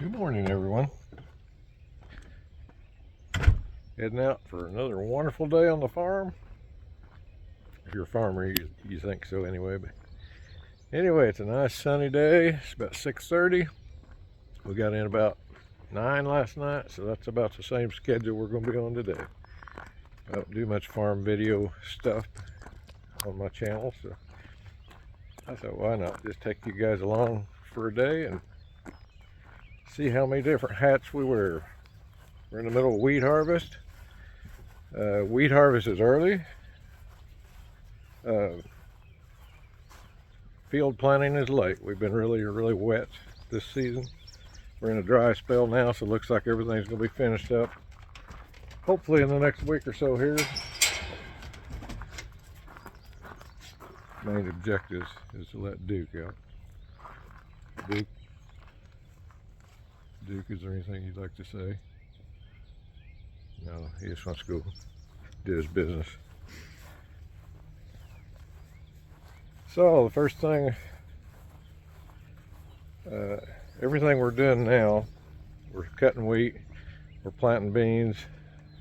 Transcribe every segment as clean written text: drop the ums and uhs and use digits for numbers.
Good morning, everyone. Heading out for another wonderful day on the farm. If you're a farmer, you think so anyway. But anyway, it's a nice sunny day. It's about 6:30. We got in about 9 last night, so that's about the same schedule we're going to be on today. I don't do much farm video stuff on my channel, so I thought, why not just take you guys along for a day and see how many different hats we wear. We're in the middle of wheat harvest. Wheat harvest is early. Field planting is late. We've been really wet this season. We're in a dry spell now, so it looks like everything's going to be finished up hopefully in the next week or so here. Main objective is to let Duke out. Duke, is there anything you'd like to say? No, he just wants to go do his business. So the first thing, everything we're doing now, we're cutting wheat, we're planting beans,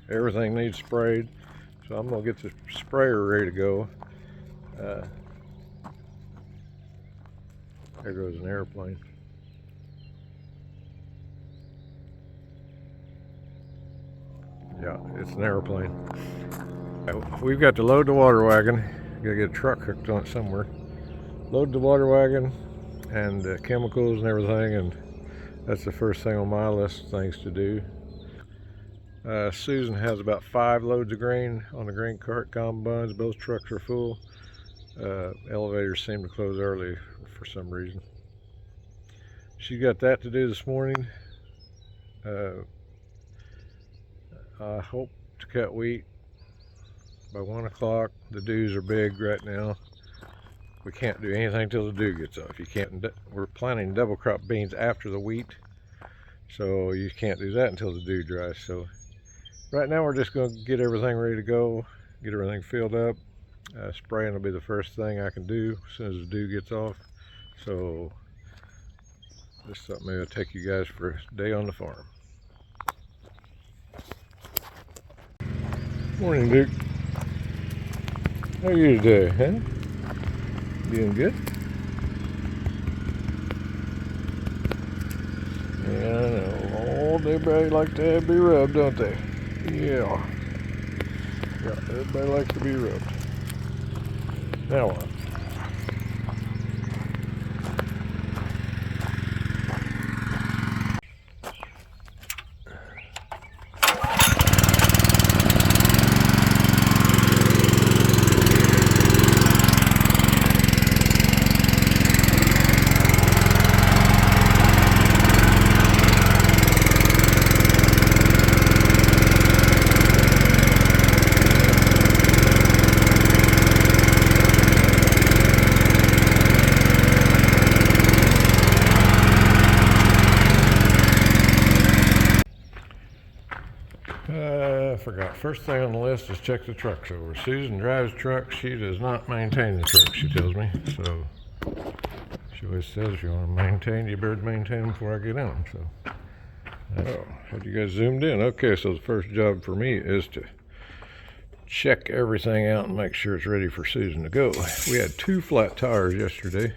everything needs sprayed. So I'm gonna get the sprayer ready to go. There goes an airplane. Yeah, it's an airplane. We've got to load the water wagon. Gotta get a truck hooked on it somewhere. Load the water wagon and chemicals and everything, and that's the first thing on my list of things to do. Susan has about 5 loads of grain on the grain cart combines. Both trucks are full. Elevators seem to close early for some reason. She got that to do this morning. I hope to cut wheat by 1 o'clock. The dews are big right now. We can't do anything till the dew gets off. You can't. We're planting double crop beans after the wheat, so you can't do that until the dew dries. So right now we're just going to get everything ready to go, get everything filled up. Spraying will be the first thing I can do as soon as the dew gets off. So this is something maybe I'll take you guys for a day on the farm. Morning, Duke. How are you today, huh? Doing good? Yeah, I know. Oh, everybody like to be rubbed, don't they? Yeah. Yeah, everybody likes to be rubbed. Now what? I forgot. First thing on the list is check the trucks over. Susan drives trucks. She does not maintain the trucks, she tells me. So she always says, if you want to maintain, you better maintain them before I get in them. So, had you guys zoomed in? Okay, so the first job for me is to check everything out and make sure it's ready for Susan to go. We had 2 flat tires yesterday.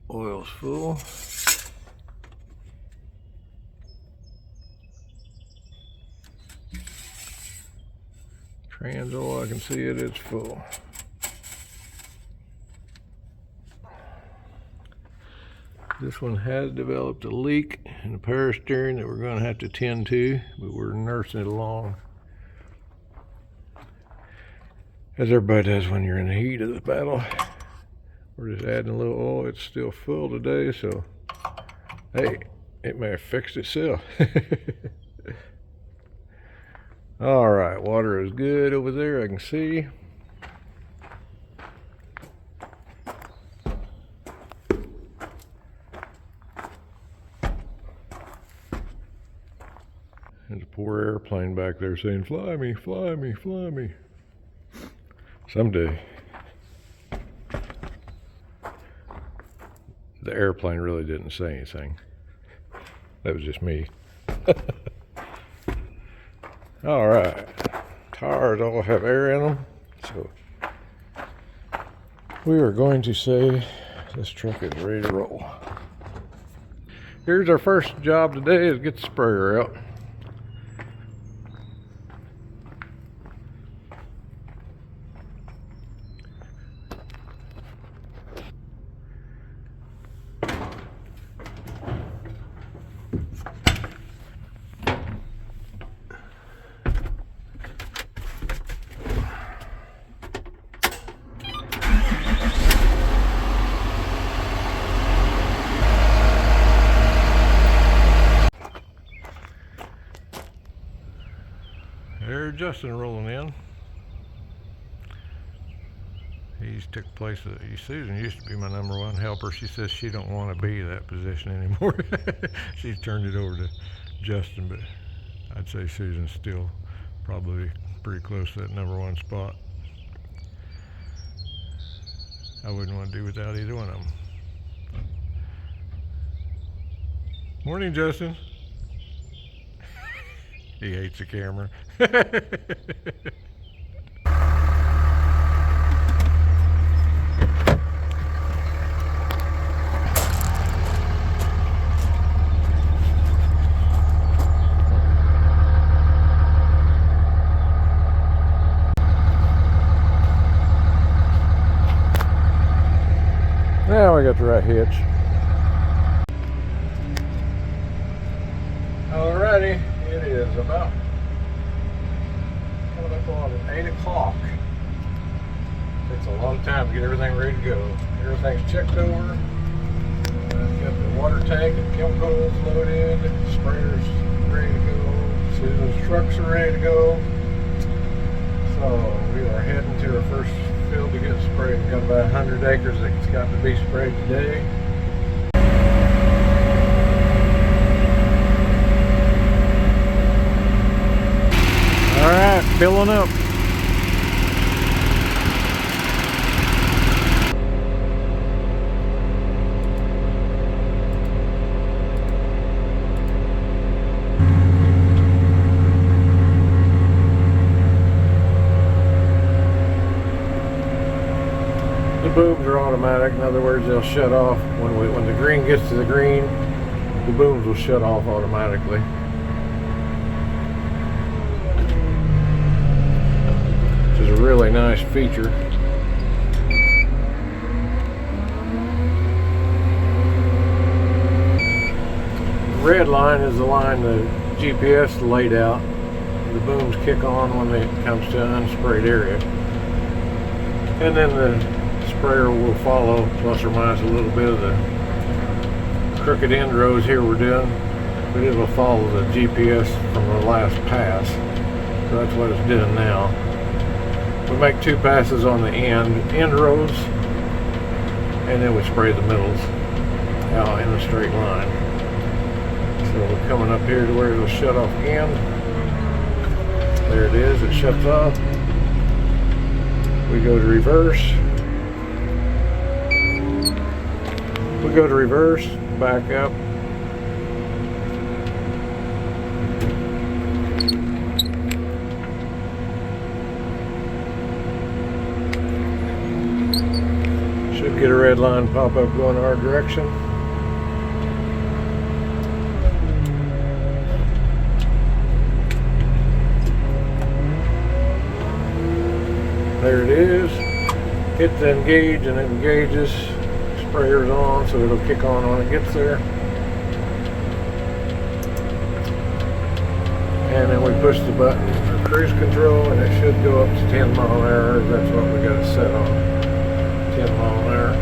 Oil's full. Trans oil, I can see it, it's full. This one has developed a leak in the power steering that we're going to have to tend to, but we're nursing it along. As everybody does when you're in the heat of the battle. We're just adding a little oil. It's still full today, so hey, it may have fixed itself. All right, water is good over there, I can see. There's a poor airplane back there saying, fly me, fly me, fly me. Someday. the airplane really didn't say anything. That was just me. All right, tires all have air in them, so we are going to say this truck is ready to roll. Here's our first job today, is get the sprayer out. There's Justin rolling in. He's took place of Susan used to be my #1 helper. She says she don't want to be that position anymore. She's turned it over to Justin, but I'd say Susan's still probably pretty close to that #1 spot. I wouldn't want to do without either one of them. Morning, Justin. He hates the camera. Now we got the right hitch. Alrighty, it is about coming up on 8 o'clock. Takes a long time to get everything ready to go. Everything's checked over. Got the water tank and chemicals loaded. Sprayer's ready to go. Susan's trucks are ready to go. So we are heading to our first field to get sprayed. We've got about 100 acres that's got to be sprayed today. Alright, filling up. The booms are automatic. In other words, they'll shut off when the green gets to the green. The booms will shut off automatically. Which is a really nice feature. The red line is the line the GPS laid out. The booms kick on when it comes to an unsprayed area. And then the sprayer will follow, plus or minus a little bit of the crooked end rows here we're doing, but it will follow the GPS from the last pass. So that's what it's doing now. We make 2 passes on the end rows, and then we spray the middles out in a straight line. So we're coming up here to where it'll shut off again. There it is, it shuts off. We go to reverse. We go to reverse, back up. Should get a red line pop up going our direction. There it is. Hit the engage and it engages. Sprayer's on, so it'll kick on when it gets there. And then we push the button for cruise control and it should go up to 10 mile an hour. That's what we got it set on. 10 mile an hour.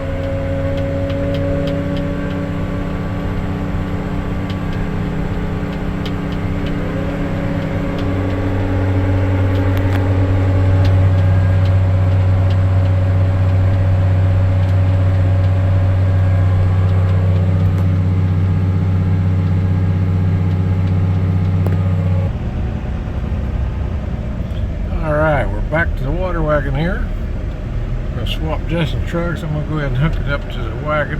Back to the water wagon here. I'm going to swap Justin's trucks. I'm going to go ahead and hook it up to the wagon.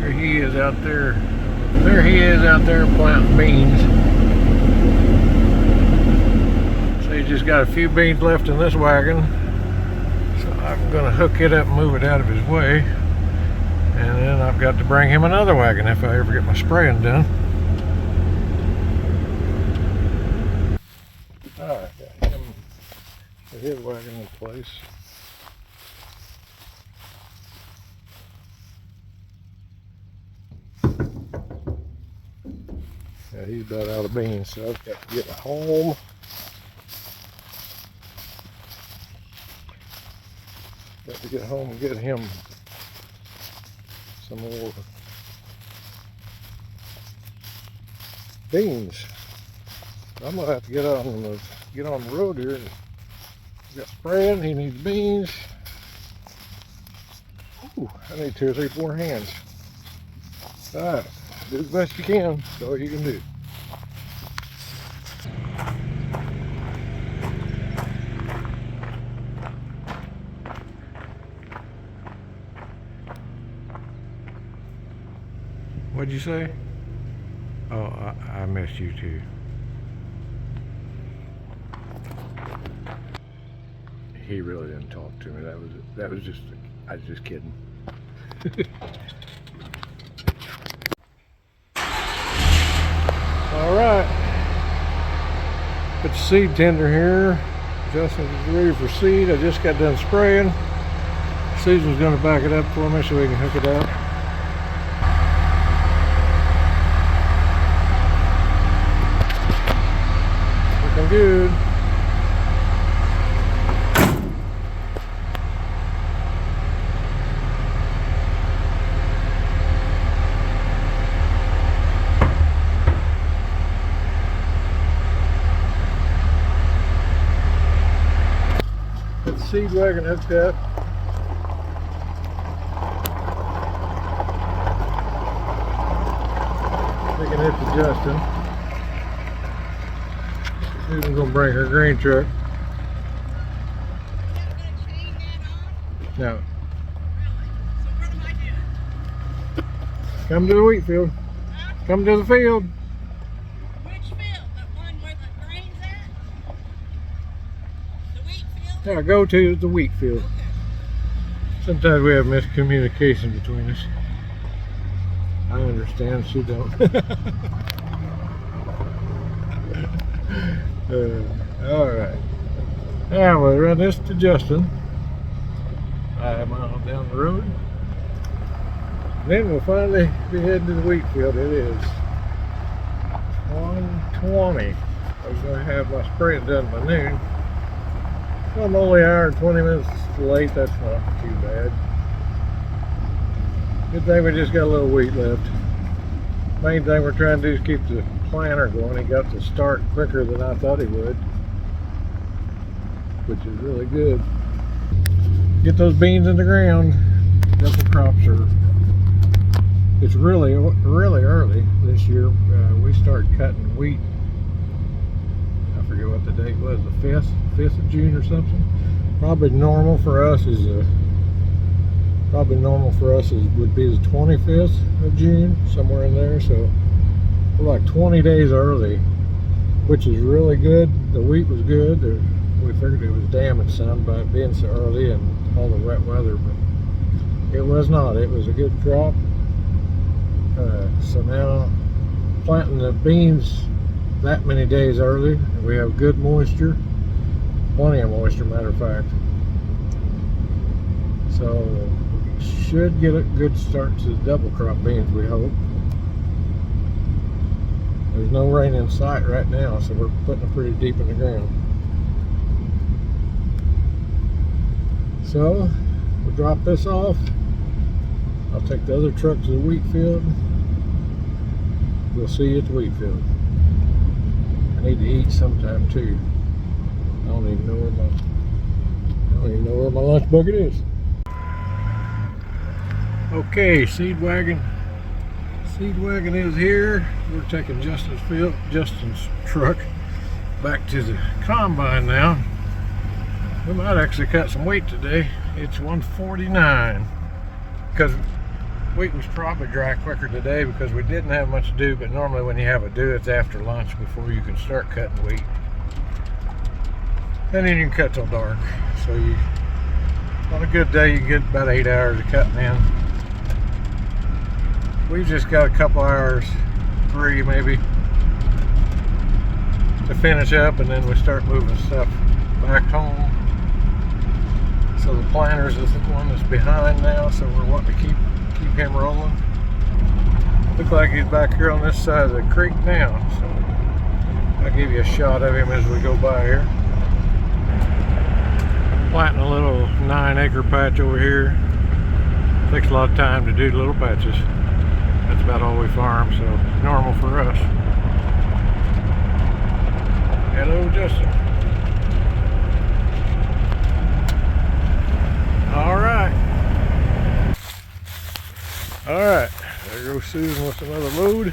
There he is out there. There he is out there planting beans. So he's just got a few beans left in this wagon. So I'm going to hook it up and move it out of his way. And then I've got to bring him another wagon if I ever get my spraying done. Alright, got him with his wagon in place. Yeah, he's about out of beans, so I've got to get home. Got to get home and get him some more beans. I'm gonna have to get on the road here. And got spraying. He needs beans. Ooh, I need 2 or 3 more hands. All right, do the best you can. That's all you can do. What'd you say? Oh, I missed you too. He really didn't talk to me. That was just, I was just kidding. All right, put the seed tender here. Justin's ready for seed. I just got done spraying. Susan's gonna back it up for me so we can hook it up. Looking good. Got the seed wagon hooked up. Taking it to Justin. Susan's gonna bring her grain truck. No. So what am I doing? Come to the wheat field. Huh? Come to the field. Which field? The one where the grain's at? The wheat field? Yeah, go to the wheat field. Okay. Sometimes we have miscommunication between us. I understand, she don't. All right. Now we'll run this to Justin. 5 miles down the road. Then we'll finally be heading to the wheat field. It is 1:20. I was going to have my spraying done by noon. So I'm only an hour and 20 minutes late. That's not too bad. Good thing we just got a little wheat left. Main thing we're trying to do is keep the planter going. He got to start quicker than I thought he would, which is really good. Get those beans in the ground. Double crops are, it's really early this year. We started cutting wheat, I forget what the date was, the 5th of June or something. Probably normal for us is would be the 25th of June, somewhere in there. So we're like 20 days early, which is really good. The wheat was good. We figured it was damaged some by it being so early and all the wet weather, but it was not. It was a good crop. So now planting the beans that many days early, we have good moisture, plenty of moisture, matter of fact. So we should get a good start to the double crop beans, we hope. There's no rain in sight right now, so we're putting it pretty deep in the ground. So we'll drop this off. I'll take the other truck to the wheat field. We'll see you at the wheat field. I need to eat sometime too. I don't even know where my lunch bucket is. Okay, seed wagon is here. We're taking Justin's truck back to the combine now. We might actually cut some wheat today. It's 1:49 because Wheat was probably dry quicker today because we didn't have much to do, but normally when you have a do, it's after lunch before you can start cutting wheat. And then you can cut till dark. So you, on a good day, you can get about 8 hours of cutting in. We've just got a couple hours, 3 maybe, to finish up, and then we start moving stuff back home. So the planters is the one that's behind now, so we're wanting to keep him rolling. Looks like he's back here on this side of the creek now, so I'll give you a shot of him as we go by here. Planting a little 9-acre patch over here. Takes a lot of time to do little patches. That's about all we farm, so normal for us. Hello, Justin. Alright, there goes Susan with another load.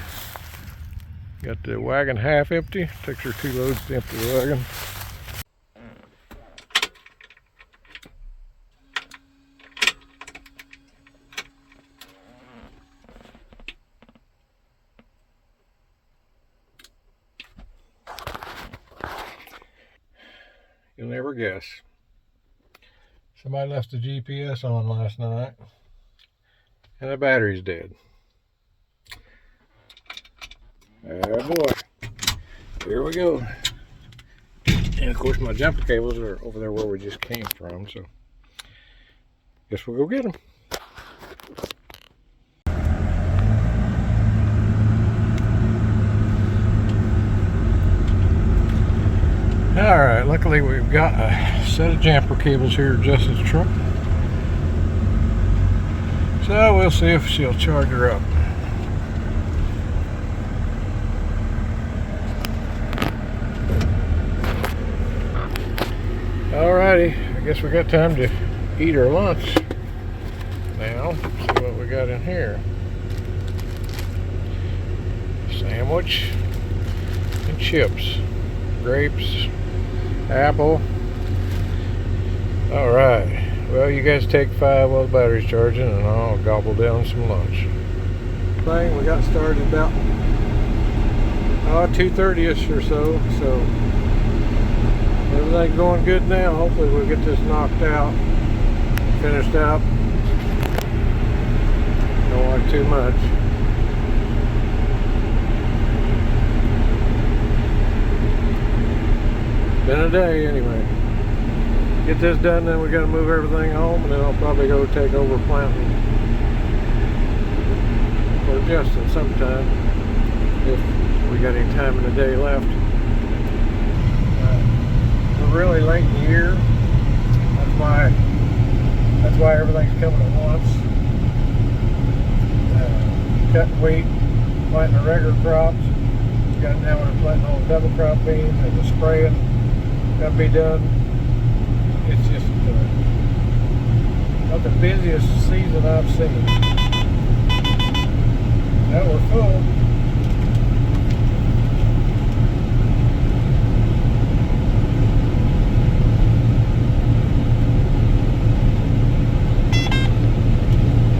Got the wagon half empty. Takes her 2 loads to empty the wagon. You'll never guess. Somebody left the GPS on last night, and the battery's dead. Oh boy. Here we go. And of course my jumper cables are over there where we just came from, so guess we'll go get them. Alright, luckily we've got a set of jumper cables here at Justin's truck. So we'll see if she'll charge her up. Alrighty, I guess we got time to eat our lunch now. See what we got in here. Sandwich and chips, grapes, apple. Alright, well, you guys take 5 while the battery's charging, and I'll gobble down some lunch. We got started about 2:30ish or so, everything's going good now. Hopefully we'll get this knocked out, finished up. Don't want too much. Been a day anyway. Get this done, then we got to move everything home, and then I'll probably go take over planting for Justin sometime if we got any time in the day left. We're really late in the year. That's why everything's coming at once. Cutting wheat, planting the regular crops. Got now we're planting all the double crop beans, and the spraying got to be done. It's just about the busiest season I've seen. Now we're full.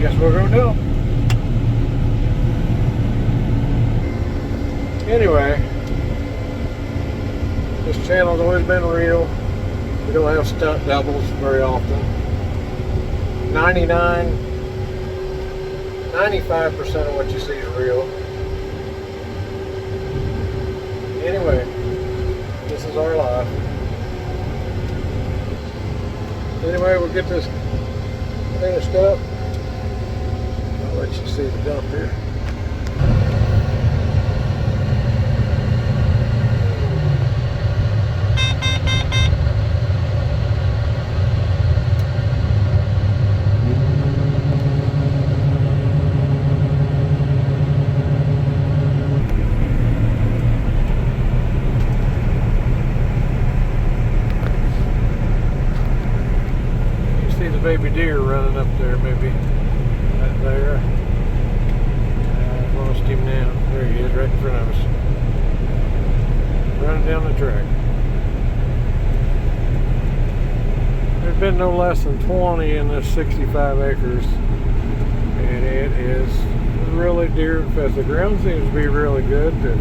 Guess we'll go dump. Anyway, this channel's always been real. We don't have stunt doubles very often. 95% of what you see is real. Anyway, this is our life. Anyway, we'll get this finished up. I'll let you see the dump here. Baby deer running up there, maybe right there. I've lost him now. There he is, right in front of us, running down the track. There's been no less than 20 in this 65 acres and it is really deer infested. The ground seems to be really good. The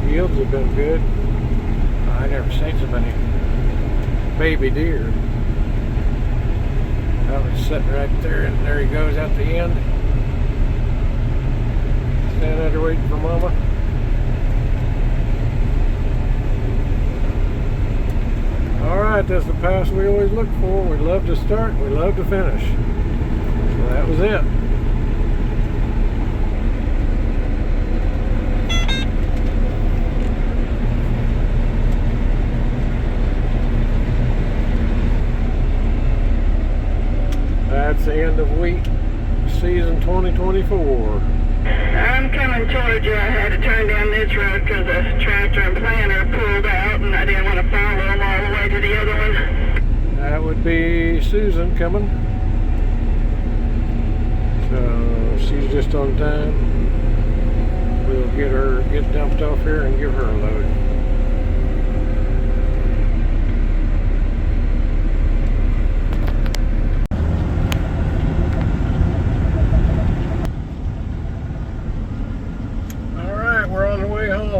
yields have been good. I never seen so many baby deer. I was sitting right there, and there he goes out the end. Standing there waiting for Mama. Alright, that's the pass we always look for. We love to start, we love to finish. So that was it. That's the end of wheat season 2024. I'm coming toward you. I had to turn down this road because the tractor and planter pulled out, and I didn't want to follow them all the way to the other one. That would be Susan coming. So she's just on time. We'll get dumped off here and give her a load.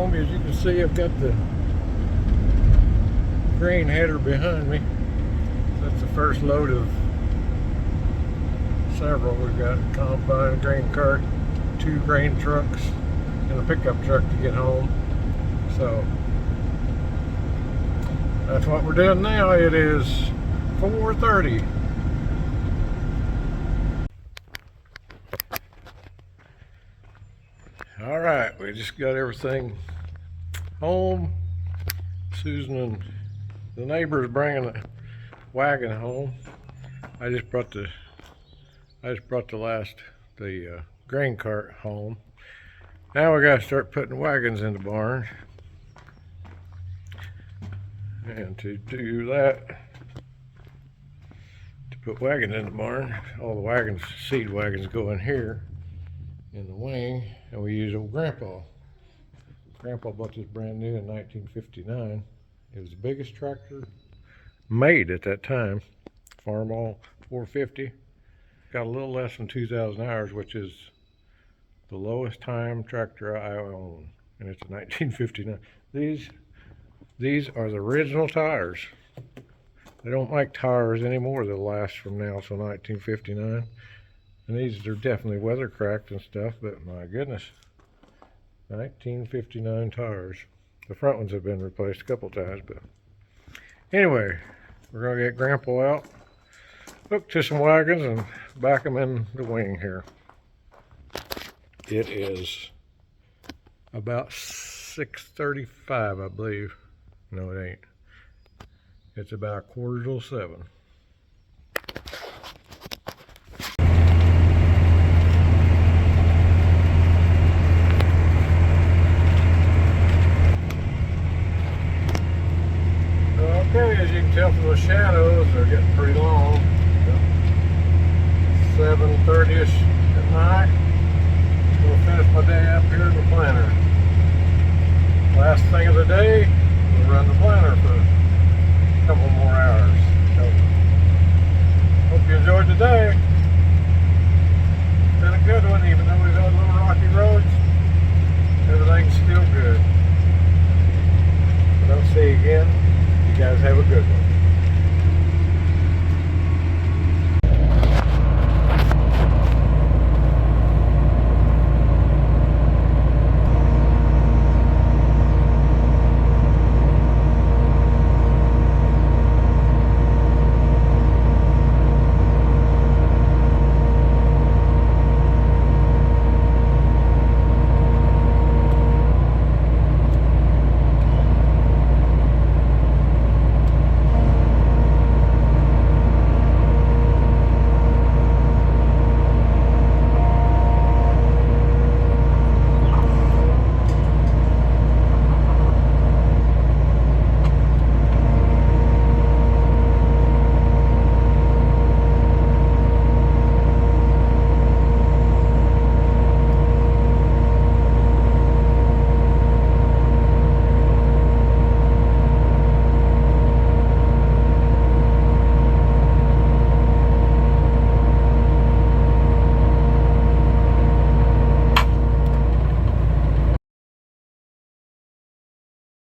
As you can see, I've got the grain header behind me. That's the first load of several. We've got a combine, a grain cart, 2 grain trucks, and a pickup truck to get home. So that's what we're doing now. It is 4:30. All right, we just got everything home. Susan and the neighbors bringing the wagon home. I just brought the grain cart home. Now we got to start putting wagons in the barn. And to do that, to put wagons in the barn, all the wagons, seed wagons, go in here in the wing, and we use old Grandpa. Grandpa bought this brand new in 1959. It was the biggest tractor made at that time. Farmall 450. Got a little less than 2,000 hours, which is the lowest time tractor I own, and it's a 1959. These are the original tires. They don't make tires anymore that'll last from now till 1959. And these are definitely weather cracked and stuff, but my goodness, 1959 tires. The front ones have been replaced a couple times, but anyway, we're gonna get Grandpa out, hook to some wagons, and back them in the wing here. It is about 6:35, I believe. No, it ain't. It's about 6:45. Okay, as you can tell from the shadows, they're getting pretty long.